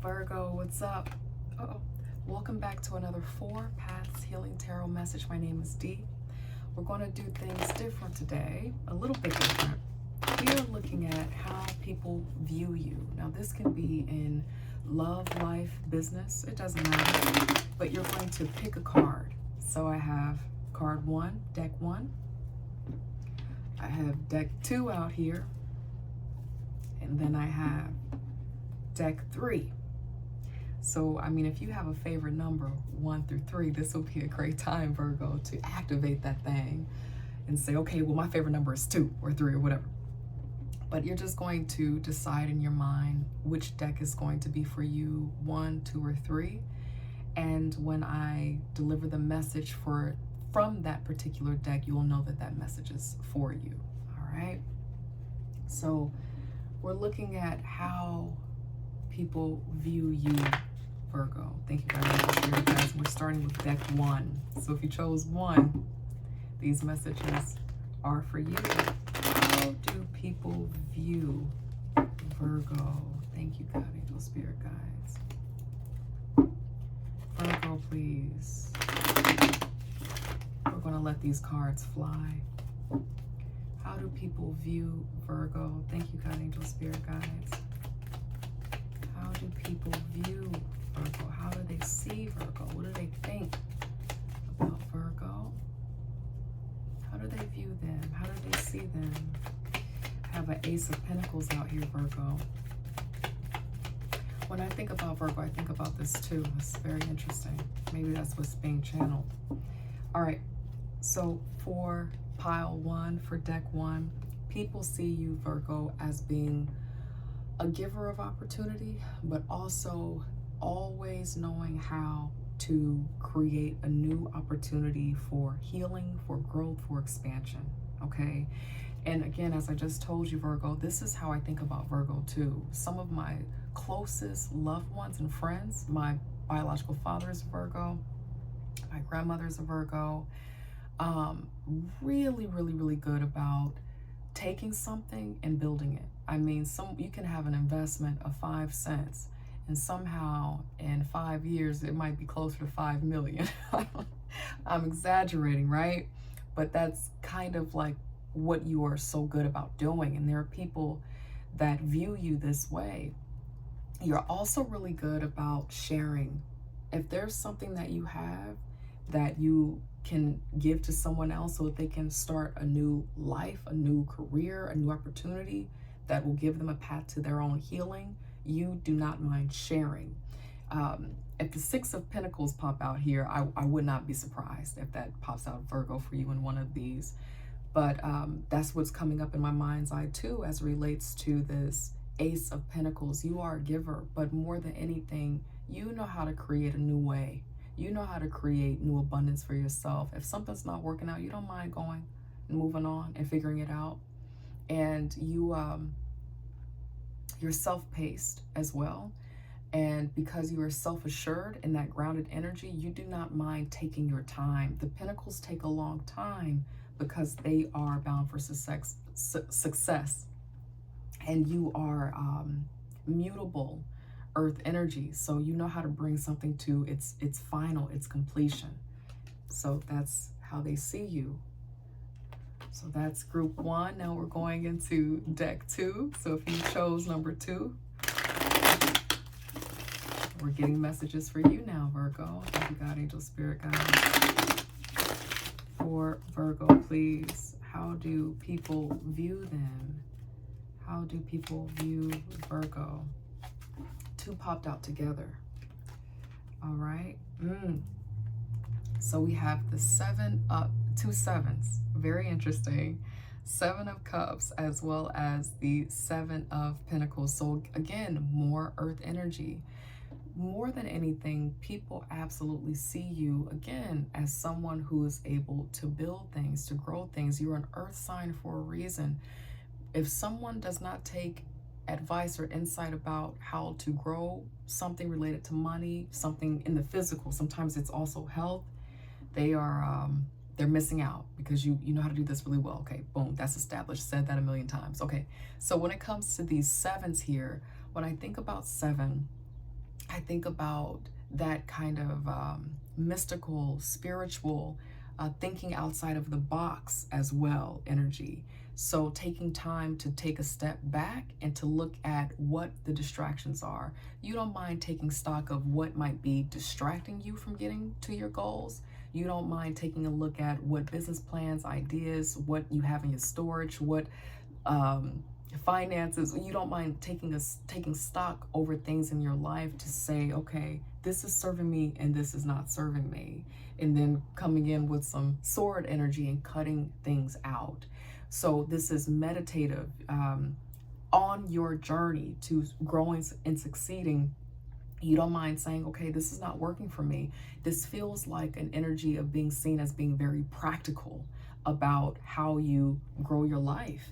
Virgo, what's up? Uh-oh. Welcome back to another 4 Paths Healing Tarot message. My name is Dee. We're going to do things different today, a little bit different. We are looking at how people view you. Now, this can be in love, life, business. It doesn't matter. But you're going to pick a card. So I have card 1, deck 1. I have deck 2 out here. And then I have deck 3. So, I mean, if you have a favorite number, 1 through 3, this will be a great time, Virgo, to activate that thing and say, okay, well, my favorite number is 2 or 3 or whatever. But you're just going to decide in your mind which deck is going to be for you, 1, 2, or 3. And when I deliver the message from that particular deck, you will know that that message is for you. All right. So we're looking at how people view you, Virgo. Thank you very much for your guys. We're starting with deck 1. So if you chose 1, these messages are for you. How do people view Virgo? Thank you, God, angel, spirit guides. Virgo, please. We're going to let these cards fly. How do people view Virgo? Thank you, God, angel, spirit guides. How do people view Virgo? How do they see Virgo? What do they think about Virgo? How do they view them? How do they see them? I have an Ace of Pentacles out here, Virgo. When I think about Virgo, I think about this too. It's very interesting. Maybe that's what's being channeled. All right, so for pile 1, for deck 1, people see you, Virgo, as being a giver of opportunity, but also always knowing how to create a new opportunity for healing, for growth, for expansion, okay? And again, as I just told you, Virgo, this is how I think about Virgo too. Some of my closest loved ones and friends, my biological father is Virgo, my grandmother is a Virgo, really good about taking something and building it. I mean, you can have an investment of 5 cents and somehow in 5 years, it might be closer to 5 million. I'm exaggerating, right? But that's kind of like what you are so good about doing. And there are people that view you this way. You're also really good about sharing. If there's something that you have that you can give to someone else so that they can start a new life, a new career, a new opportunity that will give them a path to their own healing, you do not mind sharing. If the 6 of Pentacles pop out here, I would not be surprised if that pops out, Virgo, for you in one of these. But that's what's coming up in my mind's eye too, as relates to this Ace of Pentacles. You are a giver, but more than anything, you know how to create a new way. You know how to create new abundance for yourself. If something's not working out, you don't mind going and moving on and figuring it out. And you're self-paced as well. And because you are self-assured in that grounded energy, you do not mind taking your time. The Pentacles take a long time because they are bound for success. And you are mutable earth energy, so you know how to bring something to its final, its completion. So that's how they see you. So that's group 1. Now we're going into deck 2. So if you chose number 2, we're getting messages for you now, Virgo. Thank you, God, angel, spirit guides. For Virgo, please, how do people view them? How do people view Virgo? 2 popped out together. All right. So we have the 7 up, 2 sevens. Very interesting. 7 of Cups as well as the 7 of Pentacles. So again, more earth energy. More than anything, people absolutely see you, again, as someone who is able to build things, to grow things. You're an earth sign for a reason. If someone does not take advice or insight about how to grow something related to money, something in the physical, sometimes it's also health, they're missing out, because you know how to do this really well. Okay, boom, that's established. Said that a million times. Okay, so when it comes to these 7s here, when I think about 7, I think about that kind of mystical, spiritual, thinking outside of the box as well energy. So taking time to take a step back and to look at what the distractions are. You don't mind taking stock of what might be distracting you from getting to your goals. You don't mind taking a look at what business plans, ideas, what you have in your storage, what um, finances. You don't mind taking stock over things in your life to say, okay, this is serving me and this is not serving me, and then coming in with some sword energy and cutting things out. So this is meditative on your journey to growing and succeeding. You don't mind saying, okay, this is not working for me. This feels like an energy of being seen as being very practical about how you grow your life.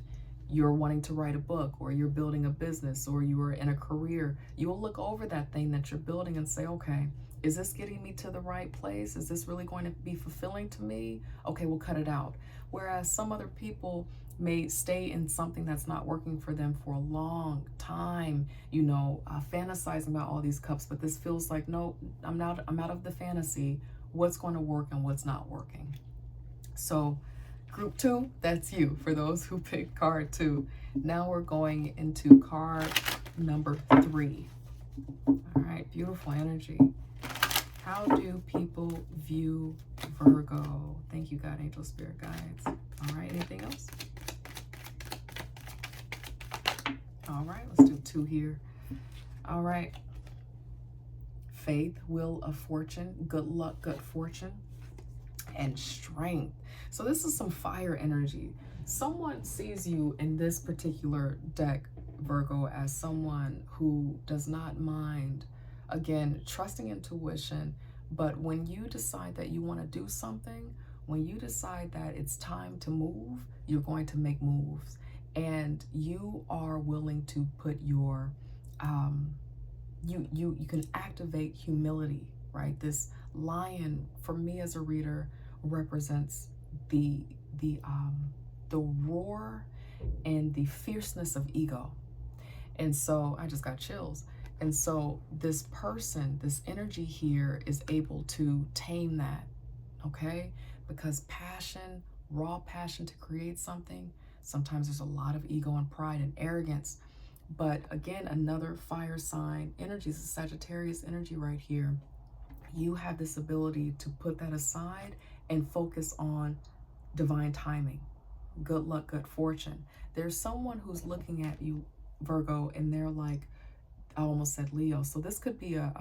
You're wanting to write a book, or you're building a business, or you are in a career. You will look over that thing that you're building and say, okay, is this getting me to the right place? Is this really going to be fulfilling to me? Okay, we'll cut it out. Whereas some other people may stay in something that's not working for them for a long time, fantasizing about all these cups, but this feels like, no, I'm out of the fantasy. What's going to work and what's not working? So group 2, that's you, for those who picked card 2. Now we're going into card number 3. All right, beautiful energy. How do people view Virgo? Thank you, God, angel, spirit guides. All right, anything else? All right, let's do 2 here. All right. Faith, wheel of fortune, good luck, good fortune, and strength. So this is some fire energy. Someone sees you in this particular deck, Virgo, as someone who does not mind, again, trusting intuition. But when you decide that you want to do something, when you decide that it's time to move, you're going to make moves. And you are willing to put your, you can activate humility, right? This lion, for me as a reader, represents the roar and the fierceness of ego. And so I just got chills. And so this person, this energy here is able to tame that, okay? Because passion, raw passion to create something, sometimes there's a lot of ego and pride and arrogance. But again, another fire sign energy is a Sagittarius energy right here. You have this ability to put that aside and focus on divine timing, good luck, good fortune. There's someone who's looking at you, Virgo, and they're like, I almost said Leo. So this could be a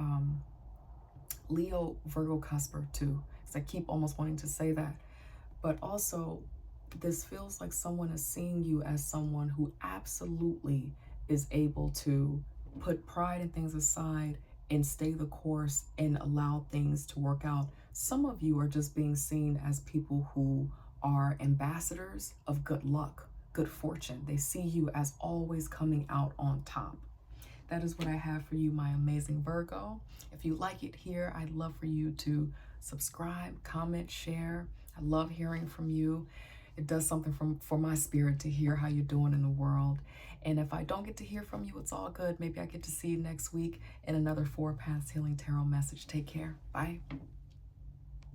Leo Virgo cusper too. So I keep almost wanting to say that. But also, this feels like someone is seeing you as someone who absolutely is able to put pride and things aside and stay the course and allow things to work out. Some of you are just being seen as people who are ambassadors of good luck, good fortune. They see you as always coming out on top. That is what I have for you, my amazing Virgo. If you like it here, I'd love for you to subscribe, comment, share. I love hearing from you. It does something for my spirit to hear how you're doing in the world. And if I don't get to hear from you, it's all good. Maybe I get to see you next week in another 4 Paths Healing Tarot message. Take care. Bye.